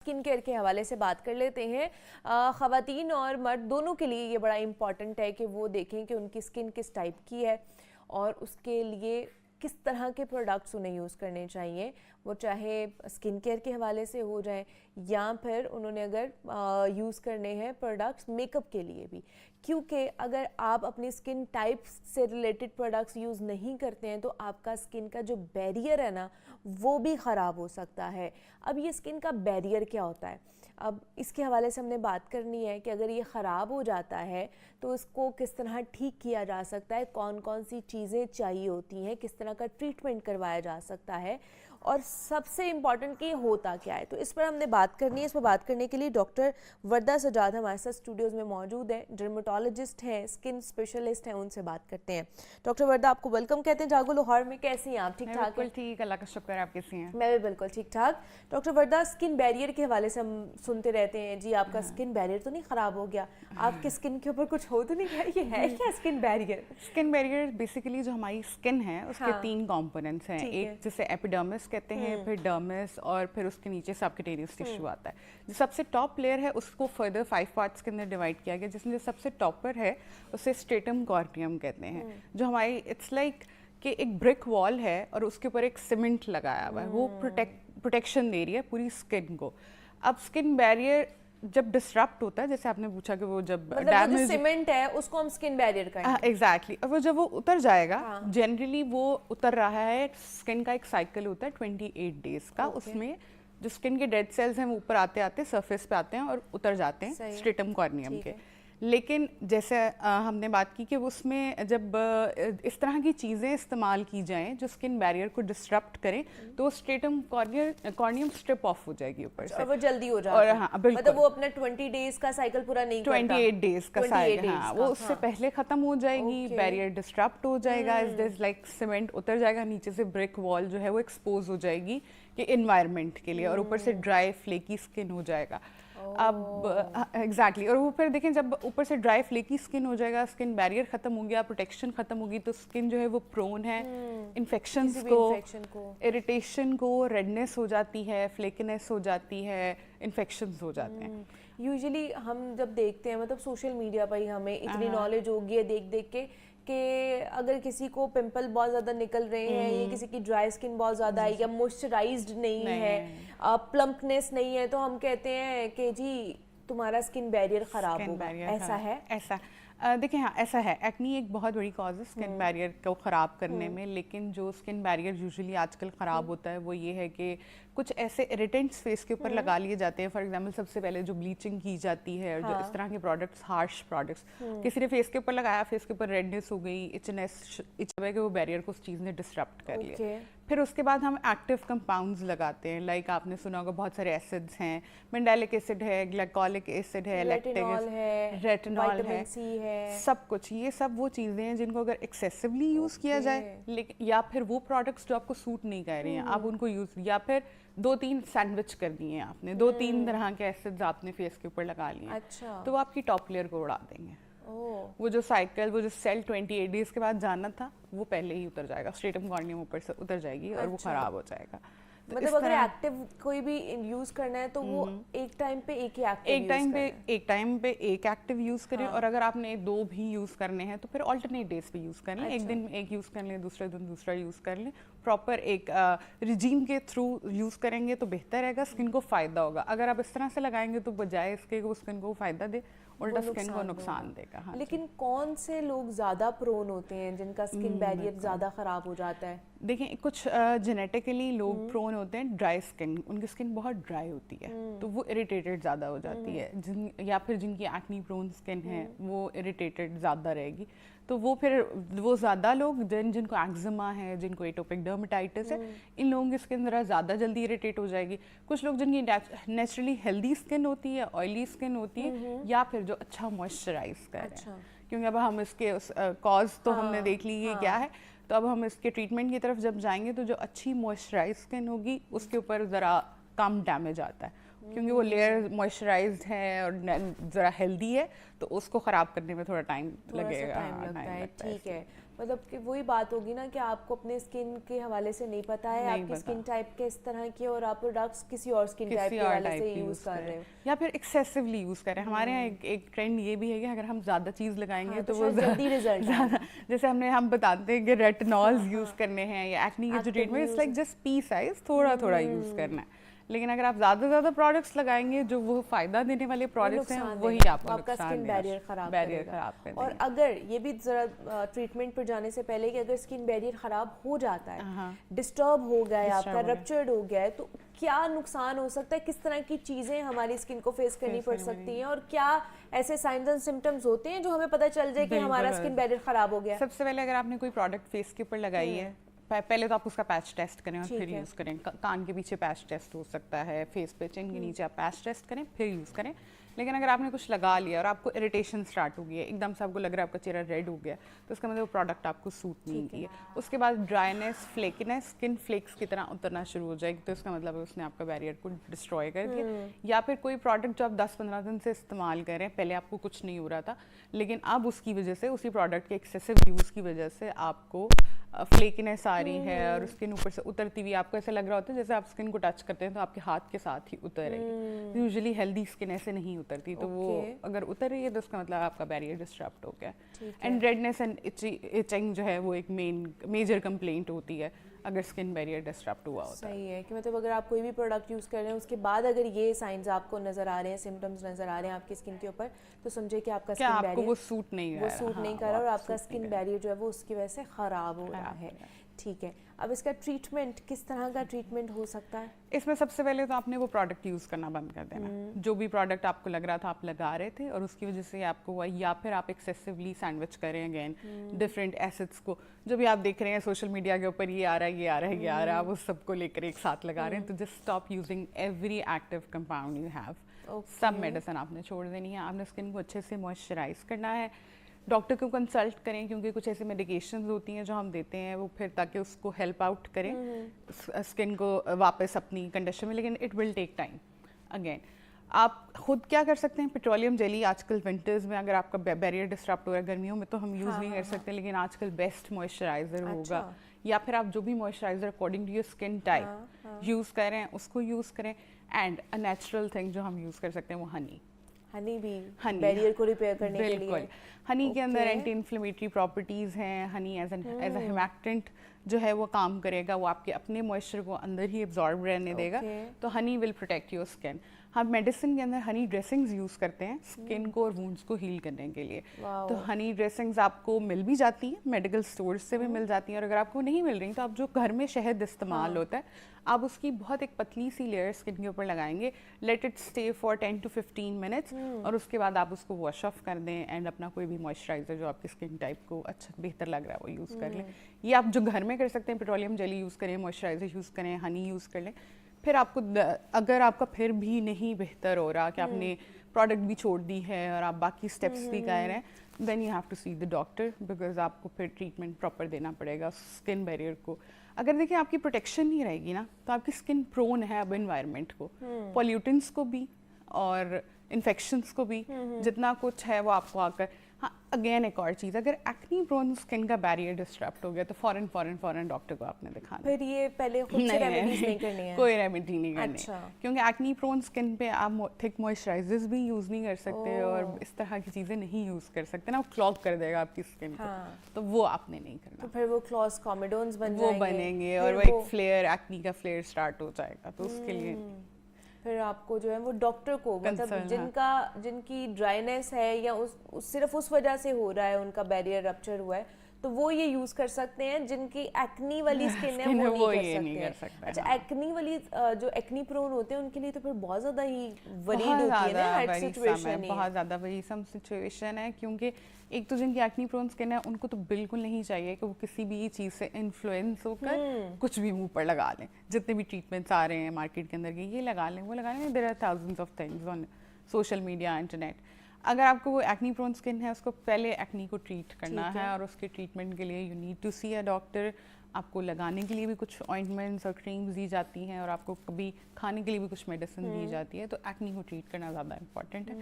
Skin care کے حوالے سے بات کر لیتے ہیں. خواتین اور مرد دونوں کے لیے یہ بڑا امپورٹنٹ ہے کہ وہ دیکھیں کہ ان کی اسکن کس ٹائپ کی ہے اور اس کے لیے کس طرح کے پروڈکٹس انہیں یوز کرنے چاہیے, وہ چاہے اسکن کیئر کے حوالے سے ہو جائیں یا پھر انہوں نے اگر یوز کرنے ہیں پروڈکٹس میک اپ کے لیے بھی, کیونکہ اگر آپ اپنی اسکن ٹائپ سے ریلیٹڈ پروڈکٹس یوز نہیں کرتے ہیں تو آپ کا اسکن کا جو بیریئر ہے نا وہ بھی خراب ہو سکتا ہے. اب یہ اسکن کا بیریئر کیا ہوتا ہے, اب اس کے حوالے سے ہم نے بات کرنی ہے کہ اگر یہ خراب ہو جاتا ہے تو اس کو کس طرح ٹھیک کیا جا سکتا ہے, کون کون سی چیزیں چاہیے ہوتی ہیں, کس طرح کا ٹریٹمنٹ کروایا جا سکتا ہے, اور سب سے امپورٹنٹ کہ یہ ہوتا کیا ہے. تو اس پر ہم نے بات کرنی ہے. اس پر بات کرنے کے لیے ڈاکٹر وردہ سجاد ہمارے ساتھ اسٹوڈیوز میں موجود ہیں, ڈرمیٹولوجسٹ ہیں, اسکن اسپیشلسٹ ہیں, ان سے بات کرتے ہیں. ڈاکٹر وردہ آپ کو ویلکم کہتے ہیں جاگو لاہور میں. کیسی ہیں آپ؟ ٹھیک ٹھاک؟ بالکل ٹھیک, اللہ کا شکر ہے. آپ کیسی ہیں؟ میں بھی بالکل ٹھیک ٹھاک. ڈاکٹر وردہ, اسکن بیریئر کے حوالے سے ہم سنتے رہتے ہیں جی آپ کا اسکن بیریئر تو نہیں خراب ہو گیا, آپ کے اسکن کے اوپر کچھ ہو تو نہیں گیا, یہ ہے کیا skin barrier? Skin barrier basically جو ہماری اسکن ہے اس کے 3 کمپوننٹس ہیں. ایک جسے ایپیڈرمس کہتے ہیں, پھر ڈرمس, اور پھر اس کے نیچے سبکیٹینیس ٹیشو آتا ہے. جو سب سے ٹاپ لیئر ہے اس کو فردر 5 پارٹس کے اندر ڈیوائڈ کیا گیا, جس میں جو سب سے ٹاپر ہے اسے اسٹریٹم کارنیوم کہتے ہیں, جو ہماری اٹس لائک کہ ایک برک وال ہے اور اس کے اوپر ایک سیمنٹ لگایا ہوا ہے, وہ پروٹیکشن دے رہی ہے پوری اسکن کو. اب اسکن بیریئر جب ڈسٹرپٹ ہوتا ہے, جیسے آپ نے پوچھا کہ وہ جب ڈیمیج سیمنٹ ہے اس کو ہم اسکن بیریئر کہیں گے. ایگزیکٹلی, اور وہ جب وہ اتر جائے گا, جنرلی وہ اتر رہا ہے, اسکن کا ایک سائیکل ہوتا ہے 28 ڈیز کا, اس میں جو اسکن کے ڈیڈ سیلز ہیں وہ اوپر آتے آتے سرفیس پہ آتے ہیں اور اتر جاتے ہیں اسٹریٹم کارنیوم کے. لیکن جیسے ہم نے بات کی کہ اس میں جب اس طرح کی چیزیں استعمال کی جائیں جو اسکن بیریئر کو ڈسٹرپٹ کریں تو وہ اسٹریٹم کارنیوم اسٹرپ آف ہو جائے گی اوپر سے, وہ جلدی ہو جاتا ہے. ہاں بالکل, مطلب وہ اپنا 20 ڈیز کا سائیکل پورا نہیں کرتا, 28 ڈیز کا سائیکل, ہاں وہ اس سے پہلے ختم ہو جائے گی. بیریئر ڈسٹرپٹ ہو جائے گا, لائک سیمنٹ اتر جائے گا, نیچے سے برک وال جو ہے وہ ایکسپوز ہو جائے گی کہ انوائرمنٹ کے لیے, اور اوپر سے ڈرائی فلیکی اسکن ہو جائے گا. اب ایگزیکٹلی, اور وہ پھر دیکھیں جب اوپر سے ڈرائی فلیکی اسکن ہو جائے گا, اسکن بیریئر ختم ہو گیا, پروٹیکشن ختم ہوگی, تو اسکن جو ہے وہ پرون ہے انفیکشنز کو, اریٹیشن کو, ریڈنس ہو جاتی ہے, فلیکنیس ہو جاتی ہے, انفیکشنز ہو جاتے ہیں. یوزلی ہم جب دیکھتے ہیں, مطلب سوشل میڈیا پر ہی ہمیں اتنی نالج ہوگی ہے دیکھ دیکھ کے کہ اگر کسی کو پمپل بہت زیادہ نکل رہے ہیں, یا کسی کی ڈرائی اسکن بہت زیادہ ہے, یا موئسچرائزڈ نہیں ہے, پلمپنیس نہیں ہے, تو ہم کہتے ہیں کہ جی تمہارا اسکن بیریئر خراب ہوگا. ایسا ہے؟ ایسا دیکھیں, ہاں ایسا ہے. ایکنی ایک بہت بڑی کاز ہے اسکن بیریئر کو خراب کرنے میں, لیکن جو اسکن بیریئر یوزلی آج کل خراب ہوتا ہے وہ یہ ہے کہ کچھ ایسے اریٹنٹس فیس کے اوپر لگا لیے جاتے ہیں. فار ایگزامپل سب سے پہلے جو بلیچنگ کی جاتی ہے, اور جو اس طرح کے پروڈکٹس, ہارش پروڈکٹس کسی نے فیس کے اوپر لگایا, فیس کے اوپر ریڈنس ہو گئی, اچنیس, کہ وہ بیریئر کو اس چیز نے ڈسٹرپٹ کر لیا. پھر اس کے بعد ہم ایکٹیو کمپاؤنڈز لگاتے ہیں, لائک آپ نے سنا ہوگا بہت سارے ایسڈز ہیں, مینڈیلک ایسڈ ہے, گلائکولک ایسڈ ہے, ریٹینول ہے, سب کچھ. یہ سب وہ چیزیں ہیں جن کو اگر ایکسیسولی یوز کیا جائے, لیکن یا پھر وہ پروڈکٹس جو آپ کو سوٹ نہیں کر رہے ہیں آپ ان کو یوز, یا پھر 2-3 سینڈوچ کر دیے ہیں آپ نے, 2-3 طرح کے ایسڈز آپ نے فیس کے اوپر لگا لیے, تو وہ آپ کی ٹاپ لیئر کو اڑا دیں گے. وہ جو سائیکل, وہ جو سیل 28 ڈیز کے بعد جانا تھا وہ پہلے ہی اتر جائے گا, اسٹریٹم کارنیوم اوپر سے اتر جائے گی اور وہ خراب ہو جائے گا. مطلب اگر ایکٹیو کوئی بھی یوز کرنا ہے تو وہ ایک ٹائم پہ ایک ٹائم پہ ایک ایکٹیو یوز کریں, اور اگر آپ نے 2 بھی یوز کرنے ہیں تو پھر آلٹرنیٹ ڈیز پہ یوز کر لیں. ایک دن ایک یوز کر لیں, دوسرے دن دوسرا یوز کر لیں. پراپر ایک رجیم کے تھرو یوز کریں گے تو بہتر رہے گا, اسکن کو فائدہ ہوگا. اگر آپ اس طرح سے لگائیں گے تو بجائے اس کے وہ اسکن کو فائدہ دے, الٹا اسکن کو نقصان دے گا. لیکن کون سے لوگ زیادہ پرون ہوتے ہیں جن کا اسکن بیریئر زیادہ خراب ہو جاتا ہے؟ دیکھیں, کچھ جینیٹیکلی لوگ پرون ہوتے ہیں ڈرائی اسکن, ان کی اسکن بہت ڈرائی ہوتی ہے تو وہ اریٹیٹڈ زیادہ ہو جاتی ہے, یا پھر جن کی ایکنی پرون اسکن ہے وہ اریٹیٹڈ زیادہ رہے گی. تو وہ پھر وہ زیادہ لوگ جن کو ایگزما ہے, جن کو ایٹوپک ڈرمیٹائٹس ہے, ان لوگوں کی اسکن ذرا زیادہ جلدی اریٹیٹ ہو جائے گی. کچھ لوگ جن کی نیچرلی ہیلدی اسکن ہوتی ہے, آئلی اسکن ہوتی ہے, یا پھر جو اچھا موئسچرائز کر رہے ہیں, کیونکہ اب ہم اس کے کاز تو ہم نے دیکھ لی یہ کیا ہے, تو اب ہم اس کے ٹریٹمنٹ کی طرف جب جائیں گے تو جو اچھی موئسچرائز اسکن ہوگی اس کے اوپر ذرا کم ڈیمیج آتا ہے, کیونکہ وہ لیئر موئسچرائزڈ ہے اور ذرا ہیلدی ہے, تو اس کو خراب کرنے میں تھوڑا ٹائم لگے گا. ٹھیک ہے. مطلب کہ وہی بات ہوگی نا کہ آپ کو اپنے اسکن کے حوالے سے نہیں پتا ہے آپ کی اسکن ٹائپ کے اس طرح کی اور آپ پروڈکٹس کسی اور اسکن ٹائپ کے حوالے سے یوز کر رہے ہو یا پھر ایکسیسولی یوز کر رہے ہیں. ہمارے یہاں ایک ٹرینڈ یہ بھی ہے کہ اگر ہم زیادہ چیز لگائیں گے تو وہ جلدی رزلٹ جیسے ہم بتاتے ہیں کہ ریٹنالز یوز کرنے ہیں یا ایکنی کے جو treatment it's like just pea size تھوڑا تھوڑا یوز کرنا ہے. لیکن اگر آپ زیادہ سے زیادہ پروڈکٹس لگائیں گے جو وہ فائدہ دینے والے پروڈکٹس ہیں وہی آپ کا اسکن بیریئر خراب کرے گا. اور اگر یہ بھی ذرا ٹریٹمنٹ پر جانے سے پہلے کہ اگر اسکن بیریئر خراب ہو جاتا ہے, ڈسٹرب ہو گیا ہے, آپ کا رپچرڈ ہو گیا ہے, تو کیا نقصان ہو سکتا ہے, کس طرح کی چیزیں ہماری اسکن کو فیس کرنی پڑ سکتی ہیں, اور کیا ایسے سائنز اینڈ سمٹمز ہوتے ہیں جو ہمیں پتہ چل جائے کہ ہمارا اسکن بیریئر خراب ہو گیا؟ سب سے پہلے اگر آپ نے کوئی پروڈکٹ فیس کے اوپر لگائی ہے, پہلے تو آپ اس کا پیچ ٹیسٹ کریں اور پھر یوز کریں. کان کے پیچھے پیچ ٹیسٹ ہو سکتا ہے, فیس پہ چن کے نیچے آپ پیچ ٹیسٹ کریں پھر یوز کریں. لیکن اگر آپ نے کچھ لگا لیا اور آپ کو اریٹیشن اسٹارٹ ہو گئی ہے, ایک دم سے آپ کو لگ رہا ہے آپ کا چہرہ ریڈ ہو گیا, تو اس کا مطلب وہ پروڈکٹ آپ کو سوٹ نہیں کی ہے. اس کے بعد ڈرائینس, فلیکینس, اسکن فلیکس کی طرح اترنا شروع ہو جائے گی, تو اس کا مطلب ہے اس نے آپ کا بیریئر کو ڈسٹروائے کر دیا. یا پھر کوئی پروڈکٹ جو آپ 10-15 دن سے استعمال کر رہے ہیں, پہلے آپ کو کچھ نہیں ہو رہا تھا, لیکن اب اس کی وجہ سے, اسی پروڈکٹ کے ایکسیسو یوز کی وجہ سے آپ کو فلیکنیس آ رہی ہے اور اسکن اوپر سے اترتی ہوئی, آپ کو ایسا لگ رہا ہوتا ہے جیسے آپ اسکن کو ٹچ کرتے ہیں تو آپ کے ہاتھ کے ساتھ ہی اتر رہی ہے. یوزلی ہیلدی اسکن ایسے نہیں اترتی, تو وہ اگر اتر رہی ہے تو اس کا مطلب آپ کا بیریئر ڈسٹرپٹ ہو گیا. اینڈ ریڈنس اینڈ ایچنگ جو ہے وہ ایک میجر کمپلینٹ ہوتی ہے اگر اسکن بیریئر ڈسٹرپٹ ہوا ہوتا ہے. صحیح ہے کہ مطلب اگر آپ کوئی بھی پروڈکٹ یوز کر رہے ہیں اس کے بعد اگر یہ سائنز آپ کو نظر آ رہے ہیں, سمٹمز نظر آ رہے ہیں آپ کی اسکن کے اوپر, تو سمجھے کہ آپ کا اسکن بیریئر وہ سوٹ نہیں کر رہا اور آپ کا اسکن بیریئر جو ہے وہ اس کی وجہ سے خراب ہو رہا ہے. ٹھیک ہے, اب اس کا ٹریٹمنٹ, کس طرح کا ٹریٹمنٹ ہو سکتا ہے؟ اس میں سب سے پہلے تو آپ نے وہ پروڈکٹ یوز کرنا بند کر دینا. جو بھی پروڈکٹ آپ کو لگ رہا تھا آپ لگا رہے تھے اور اس کی وجہ سے آپ کو ہوا, یا پھر آپ ایکسیسولی سینڈوچ کریں اگین ڈفرینٹ ایسڈس کو, جو بھی آپ دیکھ رہے ہیں سوشل میڈیا کے اوپر, یہ آ رہا ہے, یہ آ رہا ہے, یہ آ رہا ہے, آپ اس سب کو لے کر ایک ساتھ لگا رہے ہیں. تو just stop using every active compound you have. Sub medicine آپ نے چھوڑ دینی ہے. آپ نے اسکن کو اچھے سے موئسچرائز کرنا ہے. ڈاکٹر کو کنسلٹ کریں, کیونکہ کچھ ایسی میڈیکیشنز ہوتی ہیں جو ہم دیتے ہیں وہ پھر تاکہ اس کو ہیلپ آؤٹ کریں اسکن کو واپس اپنی کنڈیشن میں, لیکن it will take time. Again آپ خود کیا کر سکتے ہیں, پیٹرولیم جیلی آج کل ونٹرز میں اگر آپ کا بیریئر ڈسٹرپٹ ہو رہا ہے, گرمیوں میں تو ہم یوز نہیں کر سکتے, لیکن آج کل بیسٹ موئسچرائزر ہوگا, یا پھر آپ جو بھی moisturizer according to your skin type use کر رہے ہیں اس کو یوز کریں. اینڈ اے نیچرل تھنگ جو ہم یوز کر سکتے ہیں وہ ہنی بھی بیریئر کو ریپیئر کرنے کے لیے. بالکل, ہنی کے اندر اینٹی انفلیمیٹری پراپرٹیز ہیں. ہنی ایز اے ہیمیکٹنٹ جو ہے وہ کام کرے گا, وہ آپ کے اپنے موئسچر کو اندر ہی ایبزارب رہنے دے گا, تو honey will protect your skin. ہم میڈیسن کے اندر ہنی ڈریسنگز یوز کرتے ہیں اسکن کو اور وونڈس کو ہیل کرنے کے لیے. تو ہنی ڈریسنگز آپ کو مل بھی جاتی ہیں, میڈیکل اسٹورز سے بھی مل جاتی ہیں, اور اگر آپ کو نہیں مل رہی تو آپ جو گھر میں شہد استعمال ہوتا ہے آپ اس کی بہت ایک پتلی سی لیئر اسکن کے اوپر لگائیں گے, late it stay for 10 to 15 minutes, اور اس کے بعد آپ اس کو واش آف کر دیں اینڈ اپنا کوئی بھی موئسچرائزر جو آپ کی اسکن ٹائپ کو اچھا بہتر لگ رہا ہے وہ یوز کر لیں. یہ آپ جو گھر میں کر سکتے ہیں, پیٹرولیم جیلی یوز کریں, موئسچرائزر یوز کریں, ہنی یوز کر لیں. پھر آپ کو اگر آپ کا پھر بھی نہیں بہتر ہو رہا کہ آپ نے پروڈکٹ بھی چھوڑ دی ہے اور آپ باقی اسٹیپس بھی کر رہے ہیں, then you have to see the doctor, because آپ کو پھر ٹریٹمنٹ پراپر دینا پڑے گا اسکن بیریئر کو. اگر دیکھیں آپ کی پروٹیکشن نہیں رہے گی نا تو آپ کی اسکن پرون ہے اب انوائرمنٹ کو, پولیوٹنس کو بھی اور انفیکشنس کو بھی, جتنا کچھ ہے وہ آپ کو آ کر. ہاں اگین ایک اور چیز, اگر ایکنی پرون اسکن کا بیریئر ڈسٹرپٹ ہو گیا تو فوراً ڈاکٹر کو آپ نے دکھانا. پھر یہ پہلے خود سے ریمیڈیز نہیں کرنی ہے, کوئی ریمیڈی نہیں کرنی, کیونکہ ایکنی پرون اسکن پہ آپ تھک موئسچرائزرز بھی یوز نہیں کر سکتے اور اس طرح کی چیزیں نہیں یوز کر سکتے نا, وہ کلاگ کر دے گا آپ کی اسکن کو, تو وہ آپ نے نہیں کرنا. تو پھر وہ کلاس کومیڈونز بنیں گے اور وہ ایک فلیئر, ایکنی کا فلیئر اسٹارٹ ہو جائے گا. تو اس کے لیے پھر آپ کو جو ہے وہ ڈاکٹر کو, مطلب جن کی ڈرائینس ہے یا صرف اس وجہ سے ہو رہا ہے ان کا بیریئر رپچر ہوا ہے, تو وہ یہ یوز کر سکتے ہیں. جن کی ایکنی والی اسکن ہے وہ نہیں کر سکتے. اچھا, ایکنی والی جو ایکنی پرون ہوتے ہیں ان کے لیے تو پھر بہت زیادہ ہی وریڈ ہوتی ہے نا ہر سچویشن, بہت زیادہ وریسم سچویشن ہے. کیونکہ ایک تو جن کی ایکنی پرون اسکن ہے ان کو تو بالکل نہیں چاہیے کہ وہ کسی بھی چیز سے انفلوئنس ہو کر کچھ بھی منہ پر لگا لیں. جتنے بھی ٹریٹمنٹس آ رہے ہیں مارکیٹ کے اندر کے, یہ لگا لیں وہ لگا لیں, there are thousands of things on social media, internet. اگر آپ کو وہ ایکنی پرون اسکن ہے اس کو پہلے ایکنی کو ٹریٹ کرنا ہے, اور اس کے ٹریٹمنٹ کے لیے you need to see a doctor. آپ کو لگانے کے لیے بھی کچھ آئنٹمنٹس اور کریمز دی جاتی ہیں, اور آپ کو کبھی کھانے کے لیے بھی کچھ میڈیسن دی جاتی ہے. تو ایکنی کو ٹریٹ کرنا زیادہ امپورٹنٹ ہے.